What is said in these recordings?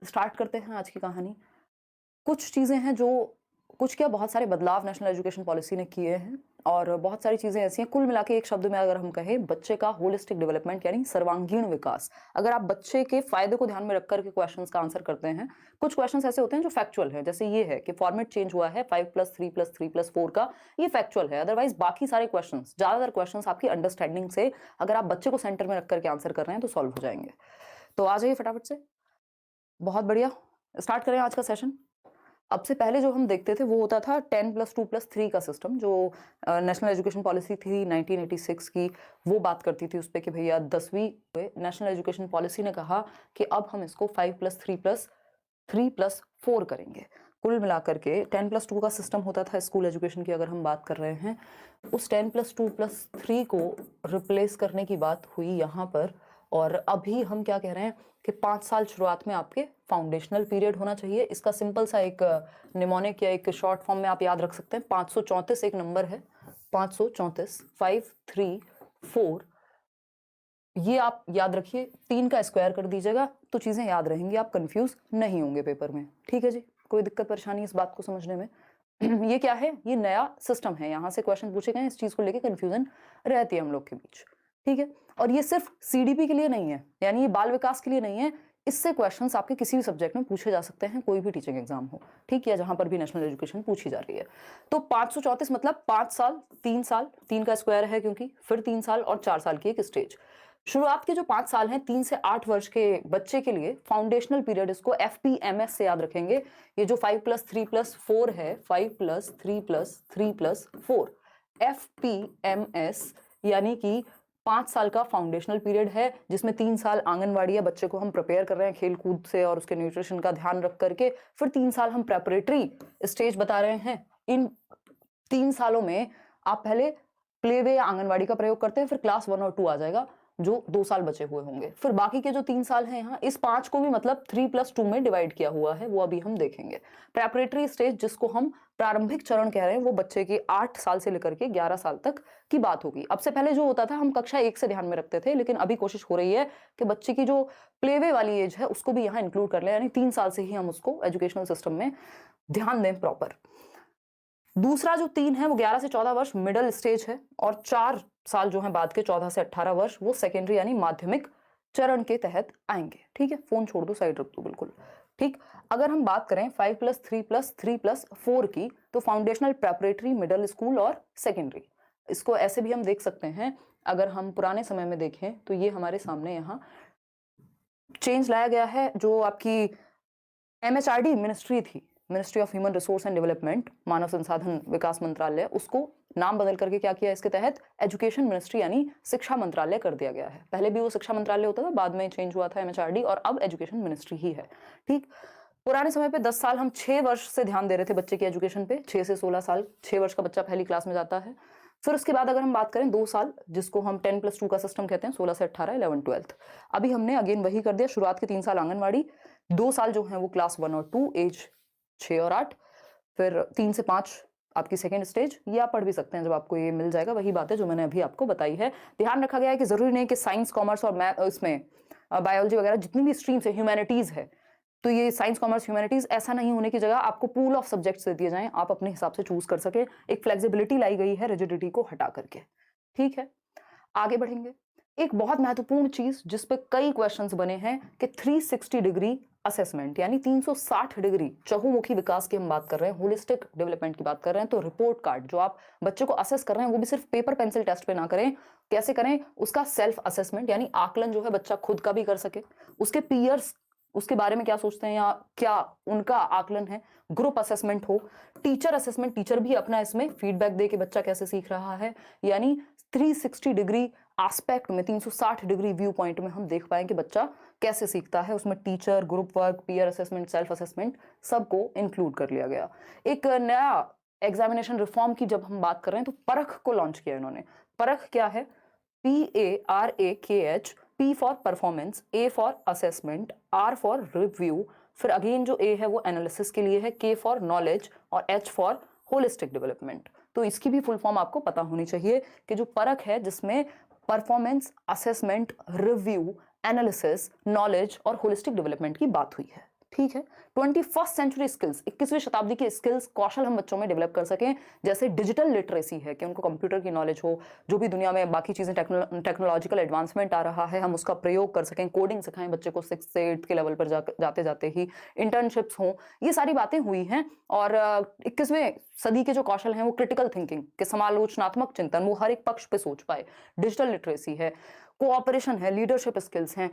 Start करते हैं आज की कहानी। कुछ चीज़ें हैं जो कुछ क्या बहुत सारे बदलाव नेशनल एजुकेशन पॉलिसी ने किए हैं और बहुत सारी चीज़ें ऐसी हैं, कुल मिला के एक शब्द में अगर हम कहें बच्चे का होलिस्टिक डेवलपमेंट यानी सर्वांगीण विकास। अगर आप बच्चे के फ़ायदे को ध्यान में रख कर के क्वेश्चंस का आंसर करते हैं, कुछ क्वेश्चंस ऐसे होते हैं जो फैक्चुअल है, जैसे ये है कि फॉर्मेट चेंज हुआ है 5+3+3+4 का, ये फैक्चुअल है। अदरवाइज़ बाकी सारे क्वेश्चंस, ज़्यादातर क्वेश्चंस आपकी अंडरस्टैंडिंग से अगर आप बच्चे को सेंटर में रख कर के आंसर कर रहे हैं तो सॉल्व हो जाएँगे। तो आ जाइए फटाफट से। बहुत बढ़िया, स्टार्ट करें आज का सेशन। अब से पहले जो हम देखते थे वो होता था 10+2+3 का सिस्टम, जो नेशनल एजुकेशन पॉलिसी थी 1986 की, वो बात करती थी उस पे कि भैया 10वीं नेशनल एजुकेशन पॉलिसी ने कहा कि अब हम इसको 5+3+3+4 करेंगे। कुल मिलाकर के 10+2 का सिस्टम होता था स्कूल एजुकेशन की, अगर हम बात कर रहे हैं उस 10+2+3 को रिप्लेस करने की बात हुई यहाँ पर। और अभी हम क्या कह रहे हैं कि 5 साल शुरुआत में आपके फाउंडेशनल पीरियड होना चाहिए। इसका सिंपल सा एक निमोनिक या एक शॉर्ट फॉर्म में आप याद रख सकते हैं, 534 एक नंबर है, 534, 5 3 4, ये आप याद रखिए। 3 का स्क्वायर कर दीजिएगा तो चीजें याद रहेंगी, आप कंफ्यूज नहीं होंगे पेपर में। ठीक है जी, कोई दिक्कत परेशानी इस बात को समझने में? ये क्या है? ये नया सिस्टम है, यहाँ से क्वेश्चन पूछे गए, इस चीज को लेके कंफ्यूजन रहती है हम लोग के बीच। ठीक है, और ये सिर्फ सीडीपी के लिए नहीं है, यानी ये बाल विकास के लिए नहीं है। इससे क्वेश्चंस आपके किसी भी सब्जेक्ट में पूछे जा सकते हैं, कोई भी टीचिंग एग्जाम हो, ठीक है, जहां पर भी नेशनल एजुकेशन पूछी जा रही है। तो 534 मतलब 5 साल, 3 साल, 3 का स्क्वायर है क्योंकि, फिर 3 साल और 4 साल की एक स्टेज। शुरुआत के जो 5 साल हैं 3 से 8 वर्ष के बच्चे के लिए फाउंडेशनल पीरियड, इसको एफपीएमएस से याद रखेंगे। ये जो 5+3+4 है, 5+3+3+4, एफपीएमएस, यानी कि 5 साल का फाउंडेशनल पीरियड है, जिसमें 3 साल आंगनवाड़ी या बच्चे को हम प्रिपेयर कर रहे हैं खेल कूद से और उसके न्यूट्रिशन का ध्यान रख करके, फिर 3 साल हम प्रेपरेटरी स्टेज बता रहे हैं। इन 3 सालों में आप पहले प्ले वे या आंगनवाड़ी का प्रयोग करते हैं, फिर क्लास 1 और 2 आ जाएगा, जो 2 साल बचे हुए होंगे। फिर बाकी के जो 3 साल हैं यहाँ, इस 5 को भी मतलब 3+2 में डिवाइड किया हुआ है, वो अभी हम देखेंगे। प्रेपरेटरी स्टेज, जिसको हम प्रारंभिक चरण कह रहे हैं, वो बच्चे के 8 साल से लेकर के 11 साल तक की बात होगी। अब से पहले जो होता था हम कक्षा 1 से ध्यान में रखते थे, लेकिन अभी कोशिश हो रही है कि बच्चे की जो प्ले वे वाली एज है उसको भी यहाँ इंक्लूड कर लें, यानी 3 साल से ही हम उसको एजुकेशनल सिस्टम में ध्यान दें प्रॉपर। दूसरा जो 3 है वो 11 से 14 वर्ष मिडिल स्टेज है, और 4 साल जो है बाद के 14 से 18 वर्ष, वो सेकेंडरी यानी माध्यमिक चरण के तहत आएंगे। ठीक है, फोन छोड़ दो, साइड रख दो, बिल्कुल ठीक। अगर हम बात करें 5+3+3+4 की, तो फाउंडेशनल, प्रेपरेटरी, मिडिल स्कूल और सेकेंडरी, इसको ऐसे भी हम देख सकते हैं। अगर हम पुराने समय में देखें तो ये हमारे सामने यहाँ चेंज लाया गया है। जो आपकी एमएचआरडी मिनिस्ट्री थी, ministry of human resource and development, मानव संसाधन विकास मंत्रालय, उसको नाम बदल करके क्या किया, इसके तहत एजुकेशन मिनिस्ट्री यानी शिक्षा मंत्रालय कर दिया गया है। पहले भी वो शिक्षा मंत्रालय होता था, बाद में चेंज हुआ था एमएचआरडी, और अब एजुकेशन मिनिस्ट्री ही है। ठीक, पुराने समय पे 10 साल हम 6 वर्ष से ध्यान दे रहे थे बच्चे की एजुकेशन पे, 6 से 16 साल, 6 वर्ष का बच्चा पहली क्लास में जाता है। फिर उसके बाद अगर हम बात करें 2 साल, जिसको हम 10+2 का सिस्टम कहते हैं, 16 से 18, 11 12, अभी हमने अगेन वही कर दिया। शुरुआत के 3 साल आंगनवाड़ी, 2 साल जो है वो क्लास 1 और 2, एज 6 और 8, फिर 3 से 5 आपकी सेकेंड स्टेज। ये आप पढ़ भी सकते हैं जब आपको ये मिल जाएगा, वही बात है जो मैंने अभी आपको बताई है। ध्यान रखा गया है कि जरूरी नहीं कि साइंस, कॉमर्स और मैथ, इसमें बायोलॉजी वगैरह जितनी भी स्ट्रीम्स है, ह्यूमैनिटीज है, तो ये साइंस, कॉमर्स, ह्यूमैनिटीज ऐसा नहीं होने की जगह आपको पूल ऑफ सब्जेक्ट्स दे दिए जाएं, आप अपने हिसाब से चूज कर सके। एक फ्लेक्सिबिलिटी लाई गई है रिजिडिटी को हटा करके। ठीक है, आगे बढ़ेंगे। एक बहुत महत्वपूर्ण चीज जिस पे कई क्वेश्चंस बने हैं कि 360 डिग्री असेसमेंट, यानी 360 डिग्री चहुमुखी विकास की हम बात कर रहे हैं, होलिस्टिक डेवलपमेंट की बात कर रहे हैं। तो रिपोर्ट कार्ड जो आप बच्चे को असेस कर रहे हैं, वो भी सिर्फ पेपर पेंसिल टेस्ट पे ना करें। कैसे करें? उसका सेल्फ असेसमेंट, यानी आकलन जो है बच्चा खुद का भी कर सके, उसके पीयर्स उसके बारे में क्या सोचते हैं या क्या उनका आकलन है, ग्रुप असेसमेंट हो, टीचर असेसमेंट, टीचर भी अपना इसमें फीडबैक दे के बच्चा कैसे सीख रहा है, यानी 360 डिग्री एस्पेक्ट में, 360 डिग्री व्यू पॉइंट में हम देख पाए कि बच्चा कैसे सीखता है। उसमें teacher, group work, peer assessment, self assessment सबको इंक्लूड कर लिया गया। एक नया एग्जामिनेशन रिफॉर्म की जब हम बात कर रहे हैं तो परख को लॉन्च किया इन्होंने। परख क्या है? PARAKH, P for performance, A for assessment, R for review, फिर अगेन जो A है वो एनालिसिस के लिए है, K फॉर नॉलेज और H फॉर होलिस्टिक डेवलपमेंट। तो इसकी भी फुल फॉर्म आपको पता होनी चाहिए कि जो परख है जिसमें performance, assessment, review, analysis, knowledge और होलिस्टिक डेवलपमेंट की बात हुई है। ठीक है। 21st सेंचुरी स्किल्स, 21वीं शताब्दी के स्किल्स, कौशल हम बच्चों में डेवलप कर सकें, जैसे डिजिटल लिटरेसी है कि उनको कंप्यूटर की नॉलेज हो, जो भी दुनिया में बाकी चीज़ें टेक्नोलॉजिकल एडवांसमेंट आ रहा है हम उसका प्रयोग कर सकें, कोडिंग सिखाएं बच्चे को 6 से 8 के लेवल पर जाते जाते ही, इंटर्नशिप्स हों, ये सारी बातें हुई हैं। और 21वीं सदी के जो कौशल हैं वो क्रिटिकल थिंकिंग के, समालोचनात्मक चिंतन, वो हर एक पक्ष पे सोच पाए, डिजिटल लिटरेसी है, कोऑपरेशन है, लीडरशिप स्किल्स हैं,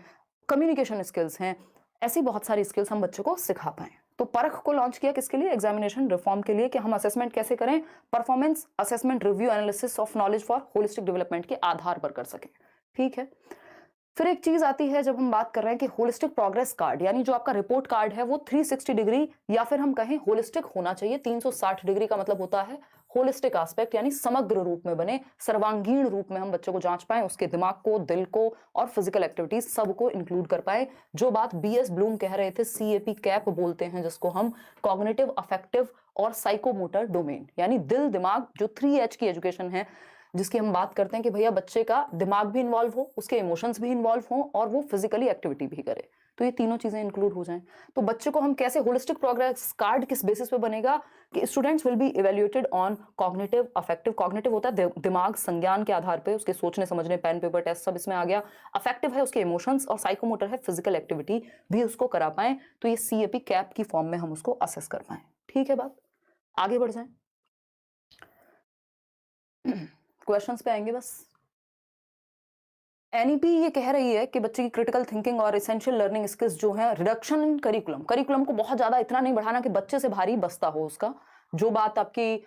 कम्युनिकेशन स्किल्स हैं, ऐसी बहुत सारी स्किल्स हम बच्चों को सिखा पाएं। तो परख को लॉन्च किया किसके लिए? एग्जामिनेशन रिफॉर्म के लिए, कि हम असेसमेंट कैसे करें, performance assessment, review, analysis of knowledge for holistic development के आधार पर कर सकें। ठीक है। फिर एक चीज आती है जब हम बात कर रहे हैं कि होलिस्टिक प्रोग्रेस कार्ड, यानी जो आपका रिपोर्ट कार्ड है वो 360 डिग्री या फिर हम कहें होलिस्टिक होना चाहिए। 360 डिग्री का मतलब होता है होलिस्टिक एस्पेक्ट, यानी समग्र रूप में बने, सर्वांगीण रूप में हम बच्चों को जांच पाए, उसके दिमाग को, दिल को और फिजिकल एक्टिविटीज सबको इंक्लूड कर पाए। जो बात बीएस ब्लूम कह रहे थे, सीएपी कैप बोलते हैं जिसको हम, कॉग्निटिव, अफेक्टिव और साइकोमोटर डोमेन, यानी दिल दिमाग, जो 3H की एजुकेशन है जिसकी हम बात करते हैं कि भैया बच्चे का दिमाग भी इन्वॉल्व हो, उसके इमोशंस भी इन्वॉल्व हो और वो फिजिकली एक्टिविटी भी करे, तो ये तीनों चीजें इंक्लूड हो जाएं। तो बच्चे को हम कैसे, होलिस्टिक प्रोग्रेस कार्ड किस बेसिस पे बनेगा कि students will be evaluated on cognitive, affective, cognitive होता है दिमाग, संज्ञान के आधार पे, उसके सोचने समझने, पेन पेपर टेस्ट सब इसमें आ गया। अफेक्टिव है उसके इमोशंस, और साइकोमोटर है फिजिकल एक्टिविटी भी उसको करा पाए, तो ये सीएपी कैप की फॉर्म में हम उसको असेस कर पाए। ठीक है बात, आगे बढ़ जाए। क्वेश्चंस पे आएंगे बस। एनईपी ये कह रही है कि बच्चे की क्रिटिकल थिंकिंग और एसेंशियल लर्निंग स्किल्स जो है, रिडक्शन इन करिकुलम, करिकुलम को बहुत ज्यादा इतना नहीं बढ़ाना कि बच्चे से भारी बस्ता हो उसका। जो बात आपकी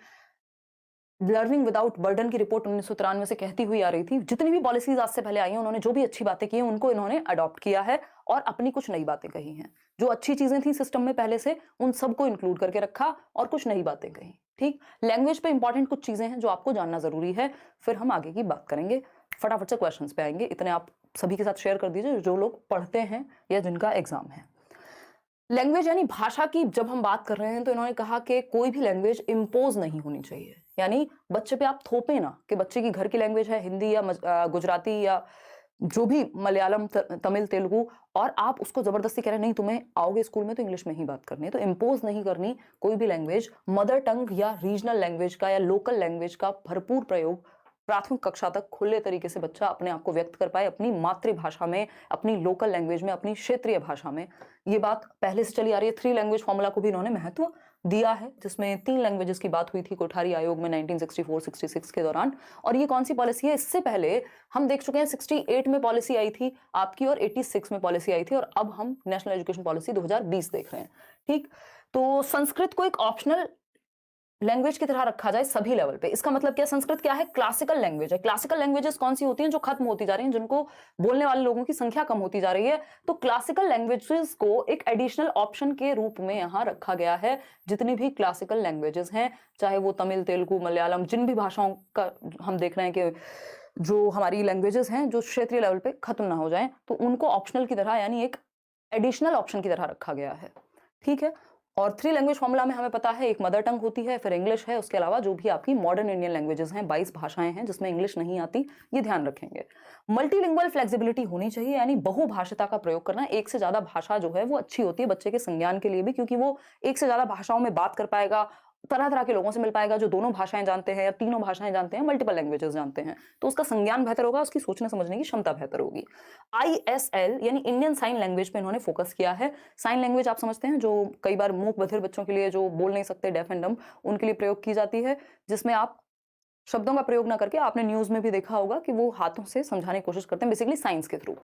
लर्निंग विदाउट बर्डन की रिपोर्ट 1993 से कहती हुई आ रही थी, जितनी भी पॉलिसीज आज से पहले आई हैं उन्होंने जो भी अच्छी बातें की हैं उनको इन्होंने अडॉप्ट किया है और अपनी कुछ नई बातें कही हैं। जो अच्छी चीजें थी सिस्टम में पहले से, उन सबको इंक्लूड करके रखा और कुछ नई बातें कही। ठीक, लैंग्वेज पे इंपॉर्टेंट कुछ चीजें हैं जो आपको जानना जरूरी है, फिर हम आगे की बात करेंगे। फटाफट से क्वेश्चन पे आएंगे, इतने आप सभी के साथ शेयर कर दीजिए जो लोग पढ़ते हैं या जिनका एग्जाम है। लैंग्वेज यानी भाषा की जब हम बात कर रहे हैं तो इन्होंने कहा कि कोई भी लैंग्वेज इम्पोज नहीं होनी चाहिए, यानी बच्चे पे आप थोपे ना कि बच्चे की घर की लैंग्वेज है हिंदी या गुजराती या जो भी मलयालम, तमिल, तेलुगु, और आप उसको जबरदस्ती कह रहे हैं नहीं तुम्हें आओगे स्कूल में तो इंग्लिश में ही बात करनी है, तो इम्पोज नहीं करनी। कोई भी लैंग्वेज, मदर टंग या रीजनल लैंग्वेज का या लोकल लैंग्वेज का भरपूर प्रयोग, प्राथमिक कक्षा तक खुले तरीके से बच्चा अपने आप को व्यक्त कर पाए अपनी मातृभाषा में, अपनी लोकल लैंग्वेज में, अपनी क्षेत्रीय भाषा में। ये बात पहले से चली आ रही है। 3 लैंग्वेज फॉर्मूला को भी इन्होंने महत्व दिया है, जिसमें 3 लैंग्वेजेस की बात हुई थी कोठारी आयोग में 1964-66 के दौरान। और ये कौन सी पॉलिसी है? इससे पहले हम देख चुके हैं 68 में पॉलिसी आई थी आपकी और 86 में पॉलिसी आई थी, और अब हम नेशनल एजुकेशन पॉलिसी 2020 देख रहे हैं। ठीक, तो संस्कृत को एक ऑप्शनल लैंग्वेज की तरह रखा जाए सभी लेवल पे। इसका मतलब क्या? संस्कृत क्या है? क्लासिकल लैंग्वेज है। क्लासिकल लैंग्वेजेस कौन सी होती हैं? जो खत्म होती जा रही हैं, जिनको बोलने वाले लोगों की संख्या कम होती जा रही है। तो क्लासिकल लैंग्वेजेस को एक एडिशनल ऑप्शन के रूप में यहाँ रखा गया है। जितनी भी क्लासिकल लैंग्वेजेस हैं, चाहे वो तमिल, तेलुगु, मलयालम, जिन भी भाषाओं का हम देख रहे हैं कि जो हमारी लैंग्वेजेस हैं जो क्षेत्रीय लेवल पे खत्म ना हो जाएं, तो उनको ऑप्शनल की तरह, यानी एक एडिशनल ऑप्शन की तरह रखा गया है। ठीक है। और 3 लैंग्वेज फॉर्मूला में हमें पता है एक मदर टंग होती है, फिर इंग्लिश है, उसके अलावा जो भी आपकी मॉडर्न इंडियन लैंग्वेजेस हैं, 22 भाषाएं हैं जिसमें इंग्लिश नहीं आती, ये ध्यान रखेंगे। मल्टीलिंगुअल फ्लेक्सिबिलिटी होनी चाहिए, यानी बहुभाषिता का प्रयोग करना। एक से ज्यादा भाषा जो है वो अच्छी होती है बच्चे के संज्ञान के लिए भी, क्योंकि वो एक से ज्यादा भाषाओं में बात कर पाएगा, तरह तरह के लोगों से मिल पाएगा जो दोनों भाषाएं जानते हैं या तीनों भाषाएं जानते हैं, मल्टीपल लैंग्वेजेस जानते हैं, तो उसका संज्ञान बेहतर होगा, उसकी सोचने समझने की क्षमता बेहतर होगी। ISL यानी इंडियन साइन लैंग्वेज पे इन्होंने फोकस किया है। साइन लैंग्वेज आप समझते हैं, जो कई बार मूक बधिर बच्चों के लिए, जो बोल नहीं सकते, डेफ एंड डम्ब, उनके लिए प्रयोग की जाती है, जिसमें आप शब्दों का प्रयोग ना करके, आपने न्यूज में भी देखा होगा कि वो हाथों से समझाने की कोशिश करते हैं, बेसिकली साइंस के थ्रू।